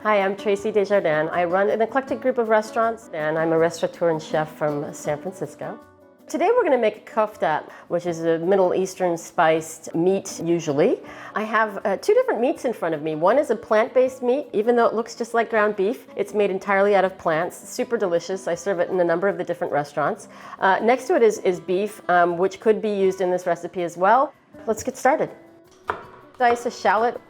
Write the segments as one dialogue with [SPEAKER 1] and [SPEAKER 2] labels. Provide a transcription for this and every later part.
[SPEAKER 1] Hi, I'm Traci de Jardins. I run an eclectic group of restaurants, and I'm a restaurateur and chef from San Francisco. Today we're going to make kofta, which is a Middle Eastern spiced meat usually. I have two different meats in front of me. One is a plant-based meat, even though it looks just like ground beef. It's made entirely out of plants, super delicious. I serve it in a number of the different restaurants. Next to it is beef, which could be used in this recipe as well. Let's get started. Dice a shallot,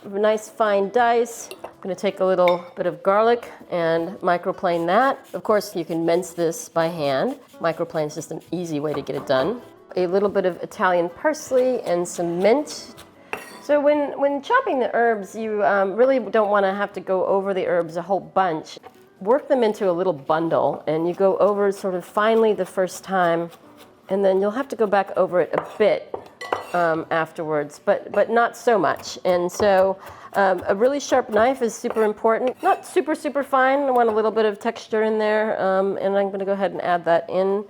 [SPEAKER 1] a nice fine dice. I'm going to take a little bit of garlic and microplane that. Of course, you can mince this by hand. Microplane is just an easy way to get it done. A little bit of Italian parsley and some mint. So when chopping the herbs, you really don't want to have to go over the herbs a whole bunch. Work them into a little bundle, and you go over sort of finely the first time, and then you'll have to go back over it a bit afterwards, but not so much. And so a really sharp knife is super important. Not super fine. I want a little bit of texture in there, and I'm going to go ahead and add that in.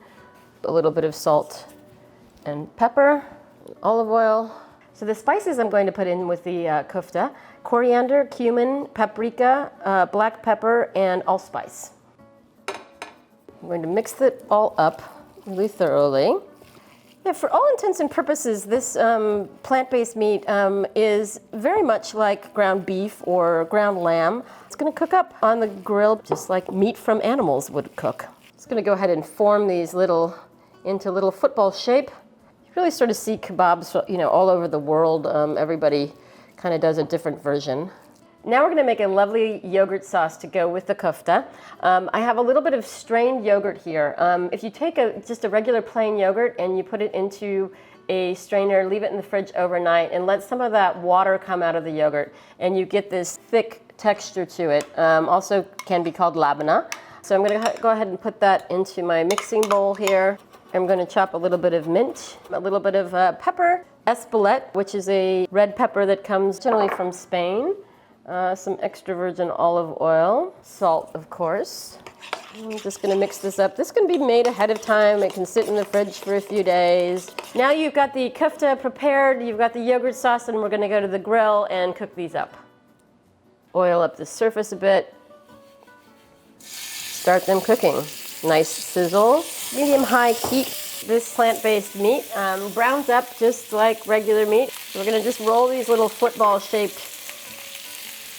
[SPEAKER 1] A little bit of salt and pepper, olive oil. So the spices I'm going to put in with the kofta: coriander, cumin, paprika, black pepper, and allspice. I'm going to mix it all up really thoroughly. Yeah, for all intents and purposes, this plant-based meat is very much like ground beef or ground lamb. It's going to cook up on the grill just like meat from animals would cook. It's going to go ahead and form these into little football shape. You really sort of see kebabs, all over the world. Everybody kind of does a different version. Now we're going to make a lovely yogurt sauce to go with the kofta. I have a little bit of strained yogurt here. If you take just a regular plain yogurt and you put it into a strainer, leave it in the fridge overnight, and let some of that water come out of the yogurt, and you get this thick texture to it. Also can be called labana. So I'm going to go ahead and put that into my mixing bowl here. I'm going to chop a little bit of mint, a little bit of pepper, espelette, which is a red pepper that comes generally from Spain. Some extra virgin olive oil, salt, of course. I'm just going to mix this up. This can be made ahead of time. It can sit in the fridge for a few days. Now you've got the kofta prepared, you've got the yogurt sauce, and we're going to go to the grill and cook these up. Oil up the surface a bit. Start them cooking. Nice sizzle, medium-high heat. This plant-based meat browns up just like regular meat. We're going to just roll these little football-shaped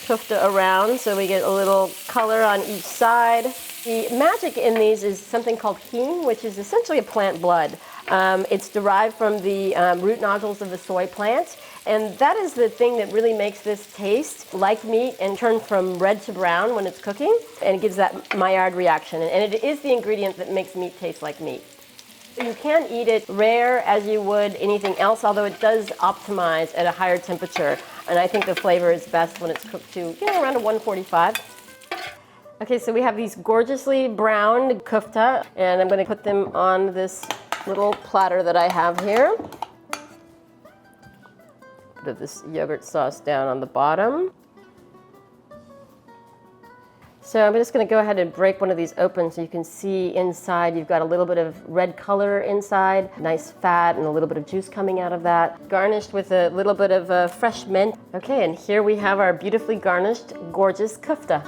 [SPEAKER 1] kofta around so we get a little color on each side. The magic in these is something called heme, which is essentially a plant blood. It's derived from the root nodules of the soy plant, and that is the thing that really makes this taste like meat and turn from red to brown when it's cooking, and it gives that Maillard reaction, and it is the ingredient that makes meat taste like meat. You can eat it rare as you would anything else, although it does optimize at a higher temperature. And I think the flavor is best when it's cooked to, around a 145. Okay, so we have these gorgeously browned kofta, and I'm going to put them on this little platter that I have here. Put this yogurt sauce down on the bottom. So I'm just going to go ahead and break one of these open so you can see inside you've got a little bit of red color inside, nice fat and a little bit of juice coming out of that. Garnished with a little bit of fresh mint. Okay, and here we have our beautifully garnished, gorgeous kofta.